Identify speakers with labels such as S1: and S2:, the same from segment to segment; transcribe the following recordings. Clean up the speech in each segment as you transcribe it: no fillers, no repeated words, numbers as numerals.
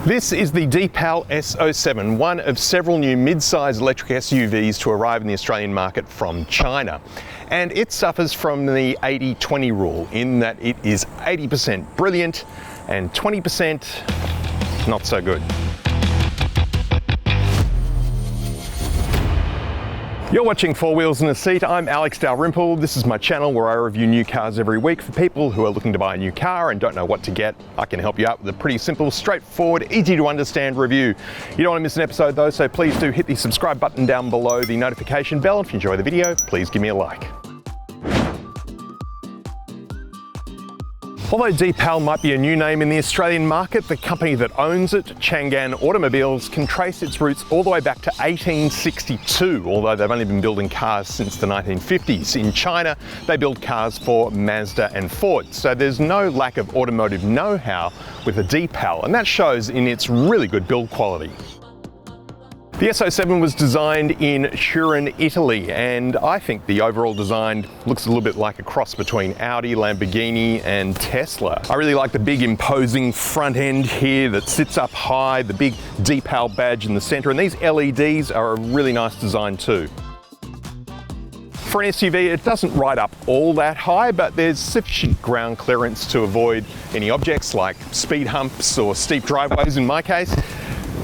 S1: This is the Deepal S07, one of several new mid-size electric SUVs to arrive in the Australian market from China. And it suffers from the 80-20 rule in that it is 80% brilliant and 20% not so good. You're watching Four Wheels in a Seat. I'm Alex Dalrymple. This is my channel where I review new cars every week for people who are looking to buy a new car and don't know what to get. I can help you out with a pretty simple, straightforward, easy to understand review. You don't want to miss an episode though, so please do hit the subscribe button down below the notification bell. If you enjoy the video, please give me a like. Although Deepal might be a new name in the Australian market, the company that owns it, Chang'an Automobiles, can trace its roots all the way back to 1862, although they've only been building cars since the 1950s. In China, they build cars for Mazda and Ford, so there's no lack of automotive know-how with a Deepal, and that shows in its really good build quality. The S07 was designed in Turin, Italy, and I think the overall design looks a little bit like a cross between Audi, Lamborghini and Tesla. I really like the big imposing front end here that sits up high, the big Deepal badge in the center, and these LEDs are a really nice design too. For an SUV, it doesn't ride up all that high, but there's sufficient ground clearance to avoid any objects like speed humps or steep driveways in my case.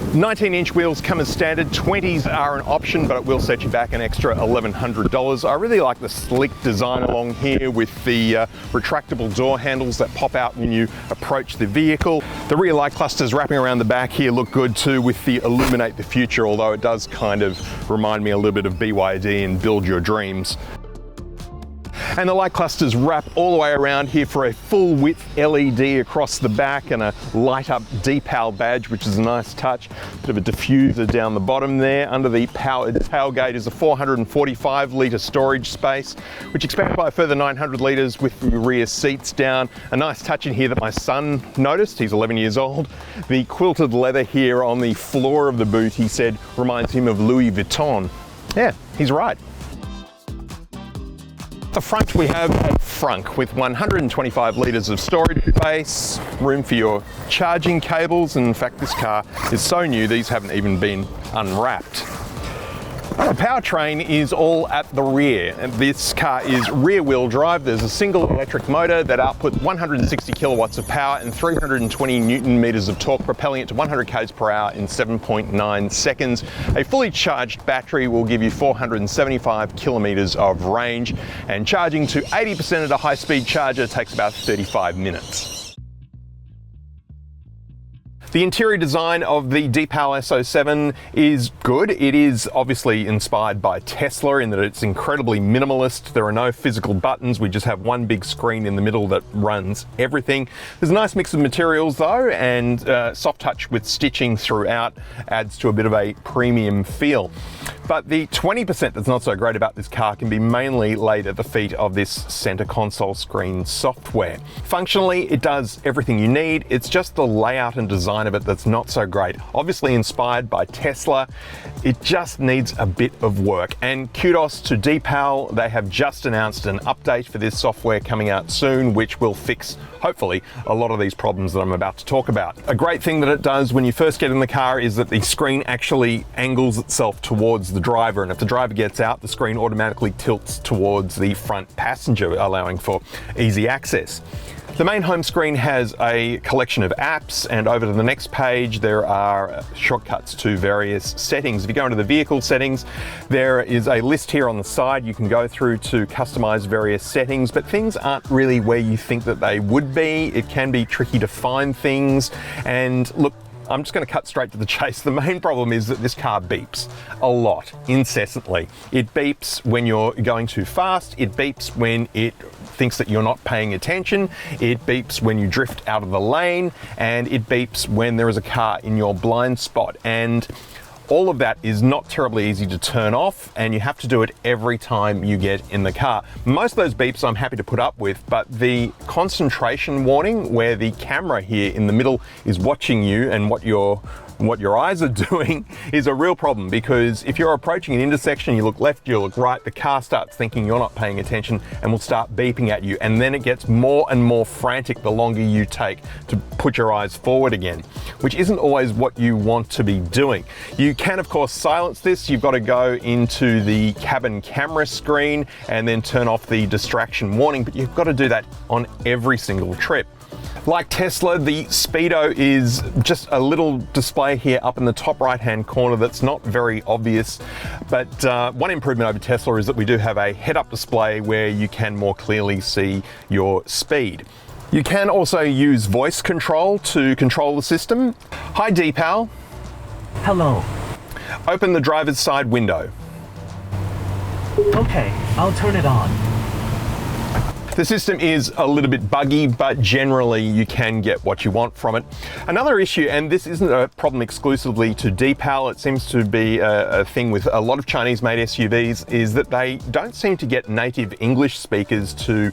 S1: 19-inch wheels come as standard, 20s are an option, but it will set you back an extra $1,100. I really like the slick design along here with the retractable door handles that pop out when you approach the vehicle. The rear light clusters wrapping around the back here look good too with the Illuminate the Future, although it does kind of remind me a little bit of BYD and Build Your Dreams. And the light clusters wrap all the way around here for a full width LED across the back and a light up Deepal badge, which is a nice touch. Bit of a diffuser down the bottom there. Under the powered tailgate is a 445 litre storage space, which expands by a further 900 litres with the rear seats down. A nice touch in here that my son noticed, he's 11 years old. The quilted leather here on the floor of the boot, he said, reminds him of Louis Vuitton. Yeah, he's right. At the front we have a frunk with 125 litres of storage space, room for your charging cables, and in fact this car is so new these haven't even been unwrapped. The powertrain is all at the rear, and this car is rear-wheel drive. There's a single electric motor that outputs 160 kilowatts of power and 320 newton meters of torque, propelling it to 100 k's per hour in 7.9 seconds. A fully charged battery will give you 475 kilometers of range, and charging to 80% at a high-speed charger takes about 35 minutes. The interior design of the Deepal S07 is good. It is obviously inspired by Tesla in that it's incredibly minimalist. There are no physical buttons. We just have one big screen in the middle that runs everything. There's a nice mix of materials though, and soft touch with stitching throughout adds to a bit of a premium feel. But the 20% that's not so great about this car can be mainly laid at the feet of this center console screen software. Functionally, it does everything you need. It's just the layout and design of it that's not so great. Obviously inspired by Tesla, it just needs a bit of work. And kudos to Deepal, they have just announced an update for this software coming out soon, which will fix, hopefully, a lot of these problems that I'm about to talk about. A great thing that it does when you first get in the car is that the screen actually angles itself towards the driver, and if the driver gets out, the screen automatically tilts towards the front passenger, allowing for easy access. The main home screen has a collection of apps, and over to the next page there are shortcuts to various settings. If you go into the vehicle settings, there is a list here on the side you can go through to customize various settings, but things aren't really where you think that they would be. It can be tricky to find things, and look, I'm just going to cut straight to the chase. The main problem is that this car beeps a lot, incessantly. It beeps when you're going too fast, it beeps when it thinks that you're not paying attention, it beeps when you drift out of the lane, and it beeps when there is a car in your blind spot. And all of that is not terribly easy to turn off, and you have to do it every time you get in the car. Most of those beeps I'm happy to put up with, but the concentration warning, where the camera here in the middle is watching you and what you're what your eyes are doing is a real problem, because if you're approaching an intersection, you look left, you look right, the car starts thinking you're not paying attention and will start beeping at you, and then it gets more and more frantic the longer you take to put your eyes forward again, which isn't always what you want to be doing. You can of course silence this. You've got to go into the cabin camera screen and then turn off the distraction warning, but you've got to do that on every single trip. Like Tesla, the Speedo is just a little display here up in the top right-hand corner that's not very obvious, but one improvement over Tesla is that we do have a head-up display where you can more clearly see your speed. You can also use voice control to control the system. Hi Deepal.
S2: Hello.
S1: Open the driver's side window.
S2: Okay, I'll turn it on.
S1: The system is a little bit buggy, but generally you can get what you want from it. Another issue, and this isn't a problem exclusively to Deepal, it seems to be a thing with a lot of Chinese-made SUVs, is that they don't seem to get native English speakers to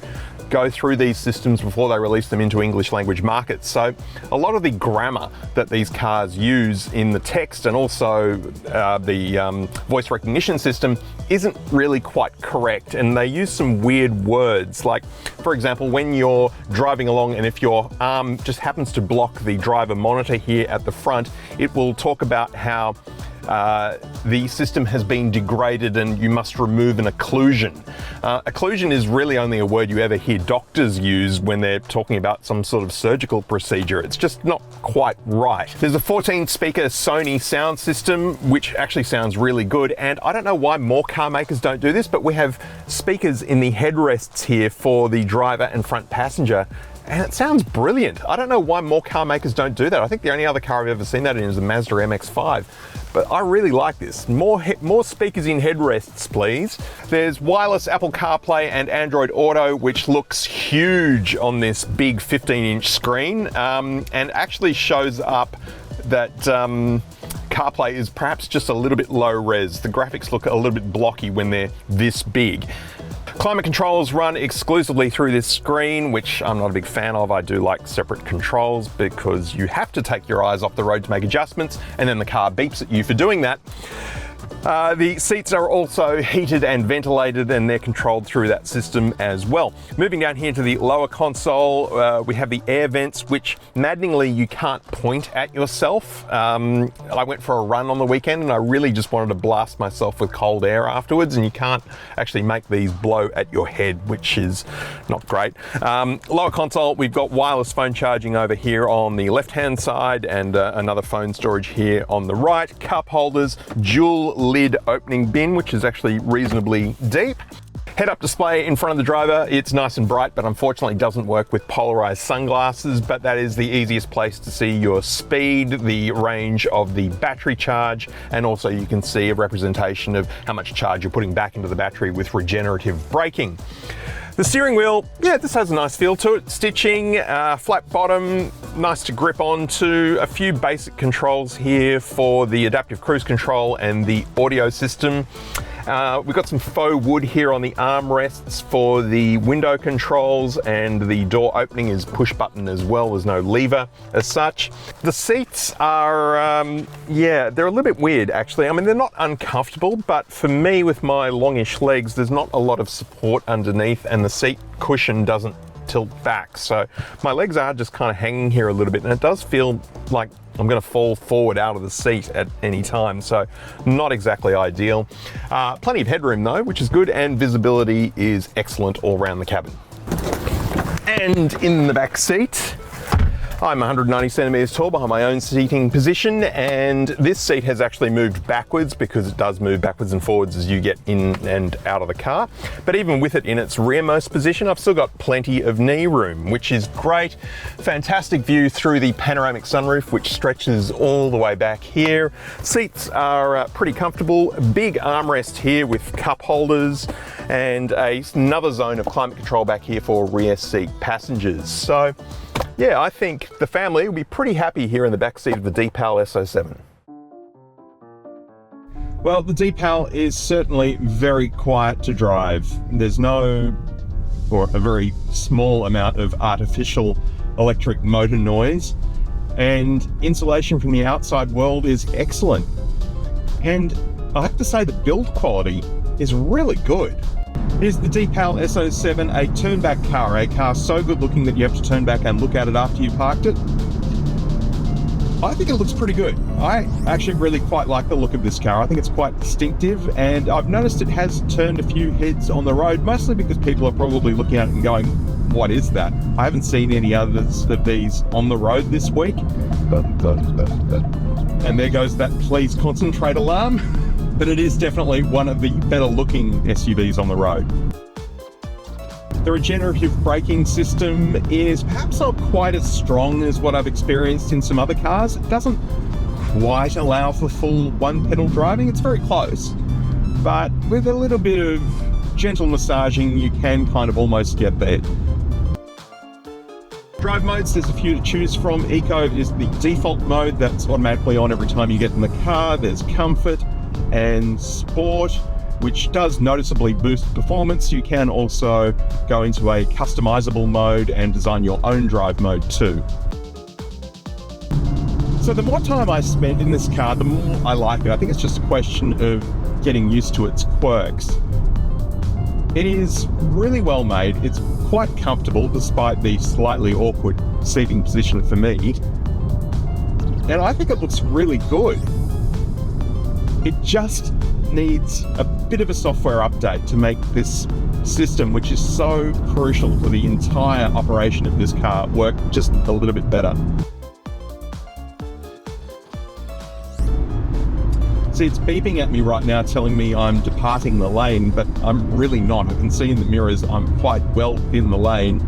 S1: go through these systems before they release them into English language markets. So a lot of the grammar that these cars use in the text and also the voice recognition system isn't really quite correct, and they use some weird words. Like, for example, when you're driving along and if your arm just happens to block the driver monitor here at the front, it will talk about how the system has been degraded and you must remove an occlusion. Occlusion is really only a word you ever hear doctors use when they're talking about some sort of surgical procedure. It's just not quite right. There's a 14-speaker Sony sound system, which actually sounds really good, and I don't know why more car makers don't do this, but we have speakers in the headrests here for the driver and front passenger, and it sounds brilliant. I don't know why more car makers don't do that. I think the only other car I've ever seen that in is the Mazda MX-5. But I really like this. More speakers in headrests, please. There's wireless Apple CarPlay and Android Auto, which looks huge on this big 15-inch screen, and actually shows up that CarPlay is perhaps just a little bit low res. The graphics look a little bit blocky when they're this big. Climate controls run exclusively through this screen, which I'm not a big fan of. I do like separate controls because you have to take your eyes off the road to make adjustments, and then the car beeps at you for doing that. The seats are also heated and ventilated, and they're controlled through that system as well. Moving down here to the lower console, we have the air vents, which maddeningly you can't point at yourself. I went for a run on the weekend and I really just wanted to blast myself with cold air afterwards, and you can't actually make these blow at your head, which is not great. Lower console, we've got wireless phone charging over here on the left-hand side, and another phone storage here on the right. Cup holders, dual lid opening bin, which is actually reasonably deep. Head-up display in front of the driver. It's nice and bright, but unfortunately doesn't work with polarized sunglasses, but that is the easiest place to see your speed, the range of the battery charge, and also you can see a representation of how much charge you're putting back into the battery with regenerative braking. The steering wheel, yeah, this has a nice feel to it. Stitching, flat bottom, nice to grip onto. A few basic controls here for the adaptive cruise control and the audio system. We've got some faux wood here on the armrests for the window controls, and the door opening is push button as well. There's no lever as such. The seats are, yeah, they're a little bit weird actually. I mean, they're not uncomfortable, but for me with my longish legs, there's not a lot of support underneath, and the seat cushion doesn't tilt back. So my legs are just kind of hanging here a little bit, and it does feel like I'm going to fall forward out of the seat at any time, so not exactly ideal. Plenty of headroom though, which is good, and visibility is excellent all around the cabin. And in the back seat, I'm 190 centimeters tall behind my own seating position, and this seat has actually moved backwards because it does move backwards and forwards as you get in and out of the car. But even with it in its rearmost position, I've still got plenty of knee room, which is great. Fantastic view through the panoramic sunroof, which stretches all the way back here. Seats are pretty comfortable. Big armrest here with cup holders, and another zone of climate control back here for rear seat passengers. So yeah, I think the family will be pretty happy here in the back seat of the Deepal S07. Well, the Deepal is certainly very quiet to drive. There's no, or a very small amount of artificial electric motor noise.
S3: and insulation from the outside world is excellent. And I have to say the build quality is really good. Here's the Deepal S07, a turn-back car, a car so good looking that you have to turn back and look at it after you parked it. I think it looks pretty good. I actually really quite like the look of this car. I think it's quite distinctive, and I've noticed it has turned a few heads on the road, mostly because people are probably looking at it and going, what is that? I haven't seen any others of these on the road this week. And there goes that please concentrate alarm. But it is definitely one of the better looking SUVs on the road. The regenerative braking system is perhaps not quite as strong as what I've experienced in some other cars. It doesn't quite allow for full one-pedal driving. It's very close, but with a little bit of gentle massaging, you can kind of almost get there. Drive modes, there's a few to choose from. Eco is the default mode that's automatically on every time you get in the car. There's Comfort and Sport, which does noticeably boost performance. You can also go into a customizable mode and design your own drive mode too. So the more time I spend in this car, the more I like it. I think it's just a question of getting used to its quirks. It is really well made. It's quite comfortable despite the slightly awkward seating position for me. And I think it looks really good. It just needs a bit of a software update to make this system, which is so crucial for the entire operation of this car, work just a little bit better. See, it's beeping at me right now telling me I'm departing the lane, but I'm really not. I can see in the mirrors I'm quite well in the lane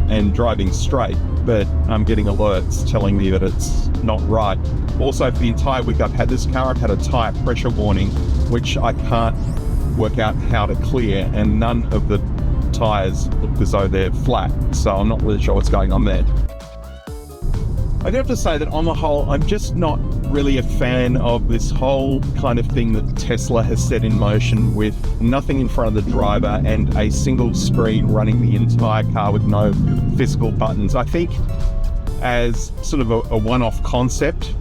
S3: and driving straight, but I'm getting alerts telling me that it's not right. Also, for the entire week I've had this car, I've had a tyre pressure warning, which I can't work out how to clear, and none of the tyres look as though they're flat, so I'm not really sure what's going on there. I do have to say that on the whole, I'm just not really a fan of this whole kind of thing that Tesla has set in motion with nothing in front of the driver and a single screen running the entire car with no physical buttons. I think as sort of a one-off concept,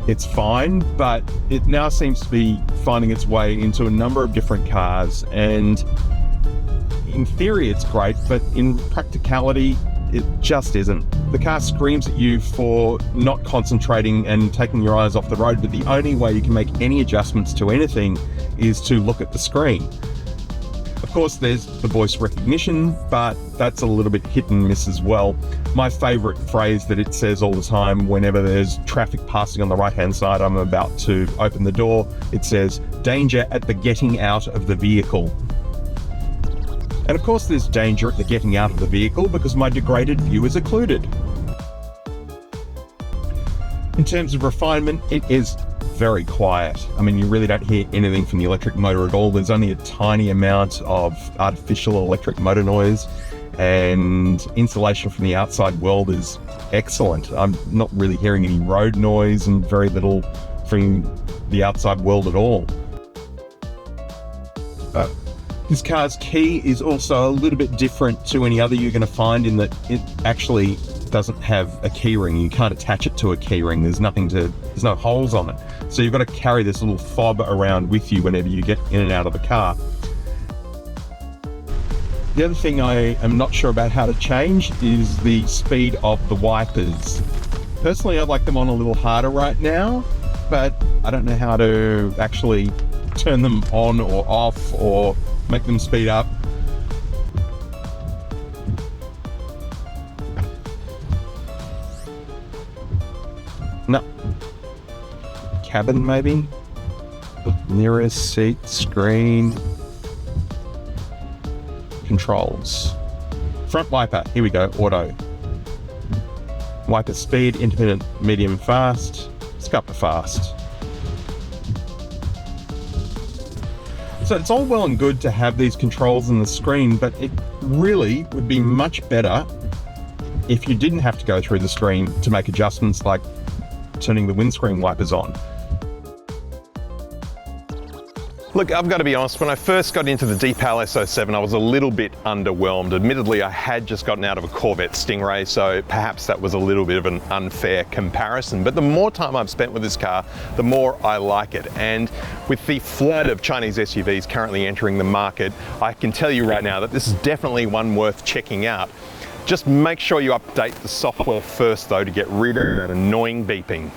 S3: it's fine, but it now seems to be finding its way into a number of different cars, and in theory it's great, but in practicality it just isn't. The car screams at you for not concentrating and taking your eyes off the road, but the only way you can make any adjustments to anything is to look at the screen. Of course, there's the voice recognition, but that's a little bit hit and miss as well. My favorite phrase that it says all the time whenever there's traffic passing on the right-hand side, I'm about to open the door, it says, "Danger at the getting out of the vehicle." And of course there's danger at the getting out of the vehicle because my degraded view is occluded. In terms of refinement, it is very quiet. I mean, you really don't hear anything from the electric motor at all. There's only a tiny amount of artificial electric motor noise, and insulation from the outside world is excellent. I'm not really hearing any road noise and very little from the outside world at all. This car's key is also a little bit different to any other you're going to find in that it actually doesn't have a key ring. You can't attach it to a key ring. There's no holes on it. So you've got to carry this little fob around with you whenever you get in and out of the car. The other thing I am not sure about how to change is the speed of the wipers. Personally, I'd like them on a little harder right now, but I don't know how to actually turn them on or off or make them speed up. No. Cabin maybe? Nearest seat, screen, controls. Front wiper, here we go, auto. Wiper speed, intermittent, medium, fast. Let's go up to fast. So it's all well and good to have these controls on the screen, but it really would be much better if you didn't have to go through the screen to make adjustments like turning the windscreen wipers on.
S1: Look, I've got to be honest, when I first got into the Deepal S07, I was a little bit underwhelmed. Admittedly, I had just gotten out of a Corvette Stingray, so perhaps that was a little bit of an unfair comparison. But the more time I've spent with this car, the more I like it. And with the flood of Chinese SUVs currently entering the market, I can tell you right now that this is definitely one worth checking out. Just make sure you update the software first though to get rid of that annoying beeping.